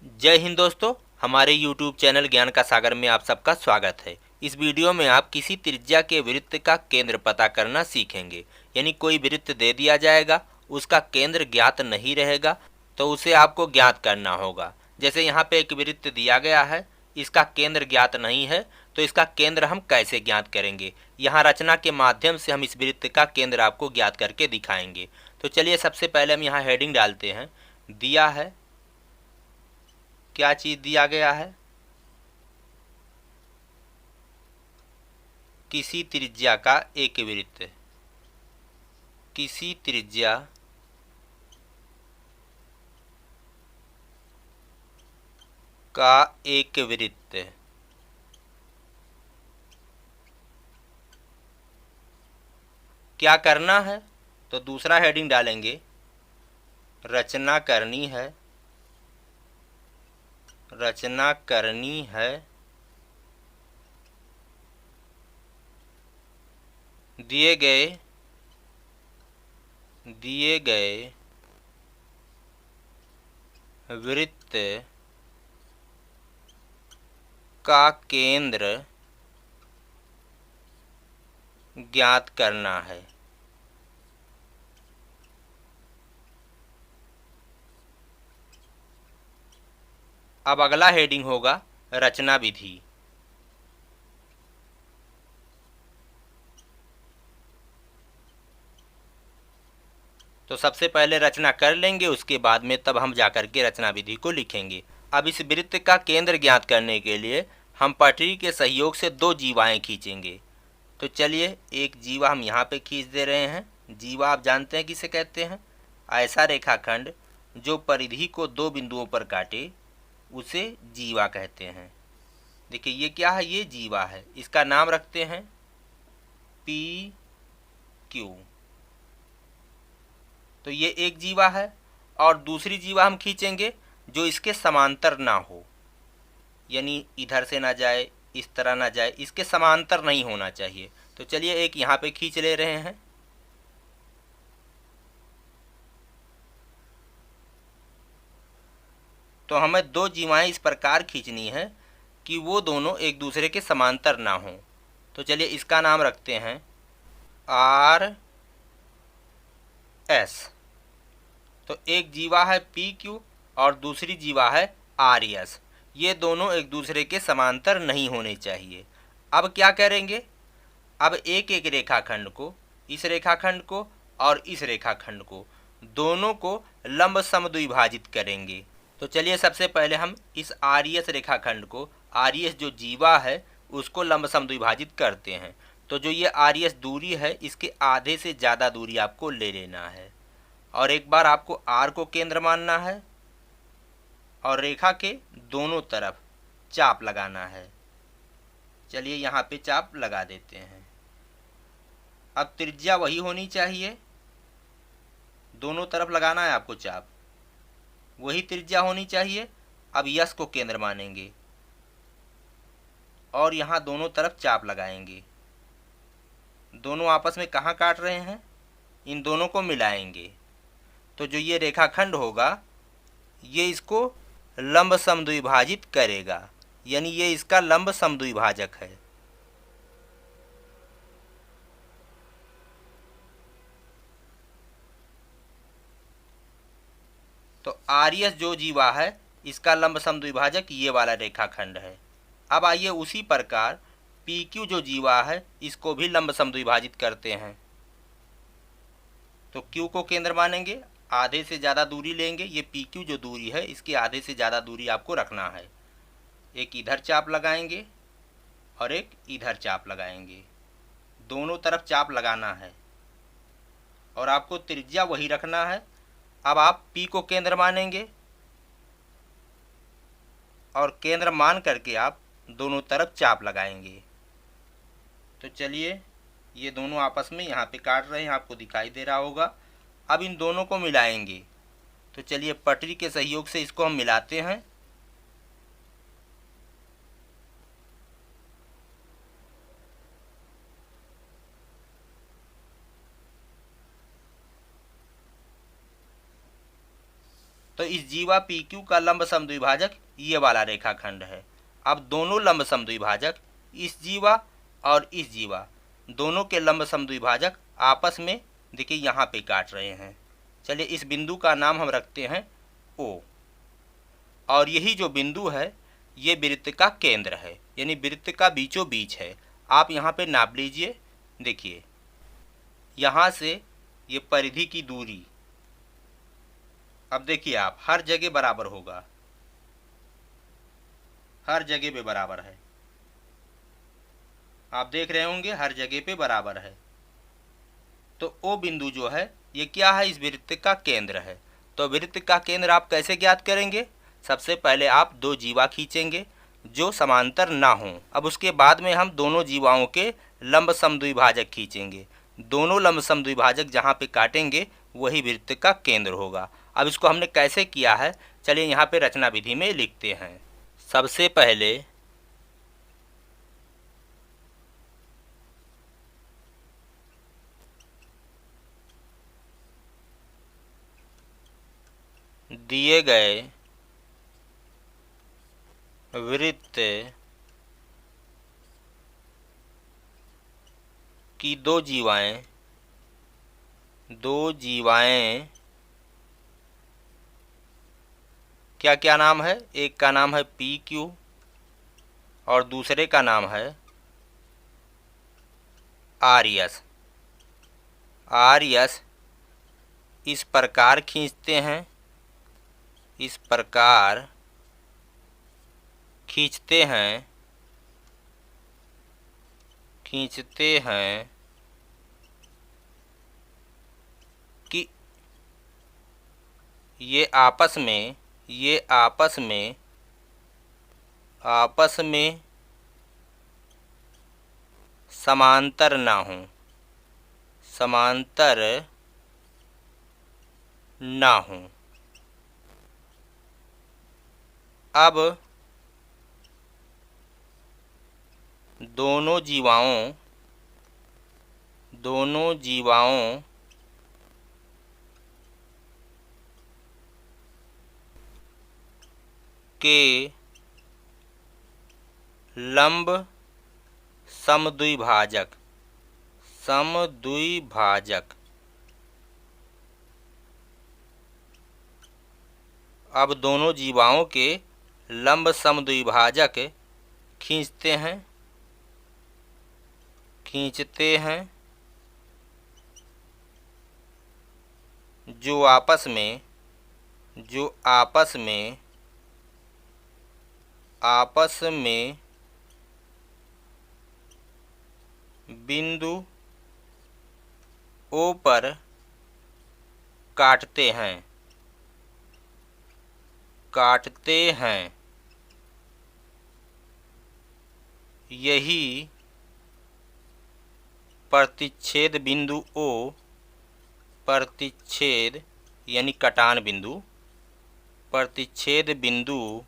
जय हिंद दोस्तों। हमारे YouTube चैनल ज्ञान का सागर में आप सबका स्वागत है। इस वीडियो में आप किसी त्रिज्या के वृत्त का केंद्र पता करना सीखेंगे। यानी कोई वृत्त दे दिया जाएगा, उसका केंद्र ज्ञात नहीं रहेगा तो उसे आपको ज्ञात करना होगा। जैसे यहाँ पे एक वृत्त दिया गया है, इसका केंद्र ज्ञात नहीं है तो इसका केंद्र हम कैसे ज्ञात करेंगे। यहाँ रचना के माध्यम से हम इस वृत्त का केंद्र आपको ज्ञात करके दिखाएंगे। तो चलिए सबसे पहले हम यहाँ हेडिंग डालते हैं। दिया है, क्या चीज दिया गया है? किसी त्रिज्या का एक वृत्त। किसी त्रिज्या का एक वृत्त। क्या करना है? तो दूसरा हेडिंग डालेंगे, रचना करनी है। रचना करनी है दिए गए वृत्त का केंद्र ज्ञात करना है। अब अगला हेडिंग होगा रचना विधि। तो सबसे पहले रचना कर लेंगे, उसके बाद में तब हम जाकर के रचना विधि को लिखेंगे। अब इस वृत्त का केंद्र ज्ञात करने के लिए हम पटरी के सहयोग से दो जीवाएं खींचेंगे। तो चलिए एक जीवा हम यहाँ पे खींच दे रहे हैं। जीवा आप जानते हैं किसे कहते हैं? ऐसा रेखाखंड जो परिधि को दो बिंदुओं पर काटे उसे जीवा कहते हैं। देखिए ये क्या है, ये जीवा है। इसका नाम रखते हैं पी क्यू। तो ये एक जीवा है और दूसरी जीवा हम खींचेंगे जो इसके समांतर ना हो, यानी इधर से ना जाए, इस तरह ना जाए, इसके समांतर नहीं होना चाहिए। तो चलिए एक यहाँ पे खींच ले रहे हैं। तो हमें दो जीवाएं इस प्रकार खींचनी है कि वो दोनों एक दूसरे के समांतर ना हो। तो चलिए इसका नाम रखते हैं आर एस। तो एक जीवा है पी क्यू और दूसरी जीवा है आर एस। ये दोनों एक दूसरे के समांतर नहीं होने चाहिए। अब क्या करेंगे? अब एक एक रेखाखंड को, इस रेखाखंड को और इस रेखाखंड को, दोनों को लंब समद्विभाजित करेंगे। तो चलिए सबसे पहले हम इस आर एस रेखाखंड को, आर एस जो जीवा है उसको लंब समद्विभाजित करते हैं। तो जो ये आर एस दूरी है इसके आधे से ज़्यादा दूरी आपको ले लेना है और एक बार आपको आर को केंद्र मानना है और रेखा के दोनों तरफ चाप लगाना है। चलिए यहाँ पे चाप लगा देते हैं। अब त्रिज्या वही होनी चाहिए, दोनों तरफ लगाना है आपको चाप, वही त्रिज्या होनी चाहिए। अब यस को केंद्र मानेंगे और यहाँ दोनों तरफ चाप लगाएंगे। दोनों आपस में कहाँ काट रहे हैं? इन दोनों को मिलाएंगे। तो जो ये रेखाखंड होगा ये इसको लंब समद्विभाजित करेगा, यानी ये इसका लंब समद्विभाजक है। तो आर एस जो जीवा है इसका लंब समद्विभाजक ये वाला रेखाखंड है। अब आइए उसी प्रकार पी क्यू जो जीवा है इसको भी लंब समद्विभाजित करते हैं। तो क्यू को केंद्र मानेंगे, आधे से ज़्यादा दूरी लेंगे। ये पी क्यू जो दूरी है इसके आधे से ज़्यादा दूरी आपको रखना है। एक इधर चाप लगाएंगे और एक इधर चाप लगाएंगे, दोनों तरफ चाप लगाना है और आपको त्रिज्या वही रखना है। अब आप P को केंद्र मानेंगे और केंद्र मान करके आप दोनों तरफ चाप लगाएंगे। तो चलिए ये दोनों आपस में यहाँ पे काट रहे हैं, आपको दिखाई दे रहा होगा। अब इन दोनों को मिलाएंगे। तो चलिए पटरी के सहयोग से इसको हम मिलाते हैं। तो इस जीवा PQ का लंब समद्विभाजक ये वाला रेखाखंड है। अब दोनों लंब समद्विभाजक, इस जीवा और इस जीवा, दोनों के लंब समद्विभाजक आपस में देखिए यहाँ पे काट रहे हैं। चलिए इस बिंदु का नाम हम रखते हैं O, और यही जो बिंदु है ये वृत्त का केंद्र है, यानी वृत्त का बीचों बीच है। आप यहाँ पे नाप लीजिए, देखिए यहाँ से ये परिधि की दूरी, अब देखिए आप हर जगह बराबर होगा, हर जगह पे बराबर है, आप देख रहे होंगे हर जगह पे बराबर है। तो ओ बिंदु जो है ये क्या है, इस वृत्त का केंद्र है। तो वृत्त का केंद्र आप कैसे ज्ञात करेंगे? सबसे पहले आप दो जीवा खींचेंगे जो समांतर ना हों। अब उसके बाद में हम दोनों जीवाओं के लंब समद्विभाजक खींचेंगे। दोनों लंब समद्विभाजक जहाँ पे काटेंगे वही वृत्त का केंद्र होगा। अब इसको हमने कैसे किया है, चलिए यहाँ पे रचना विधि में लिखते हैं। सबसे पहले दिए गए वृत्त की दो जीवाएं क्या क्या नाम है? एक का नाम है PQ और दूसरे का नाम है RS। RS इस प्रकार खींचते हैं, इस प्रकार खींचते हैं कि ये आपस में समांतर ना हों, अब दोनों जीवाओं के लंब समद्विभाजक अब दोनों जीवाओं के लंब समद्विभाजक खींचते हैं जो आपस में बिंदु O पर काटते हैं। यही प्रतिच्छेद बिंदु O, प्रतिच्छेद यानी कटान बिंदु, प्रतिच्छेद बिंदु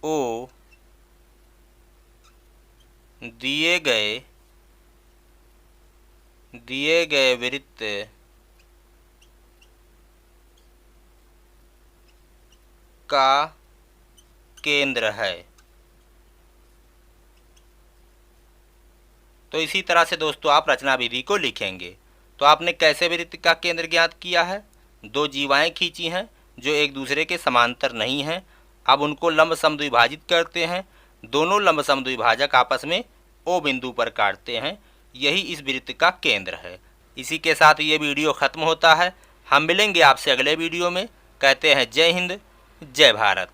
O दिए गए वृत्त का केंद्र है। तो इसी तरह से दोस्तों आप रचना विधि को लिखेंगे। तो आपने कैसे वृत्त का केंद्र ज्ञात किया है? दो जीवाएं खींची हैं जो एक दूसरे के समांतर नहीं हैं। अब उनको लंब समद्विभाजित करते हैं। दोनों लंब समद्विभाजक आपस में O बिंदु पर काटते हैं। यही इस वृत्त का केंद्र है। इसी के साथ ये वीडियो ख़त्म होता है। हम मिलेंगे आपसे अगले वीडियो में। कहते हैं जय हिंद, जय भारत।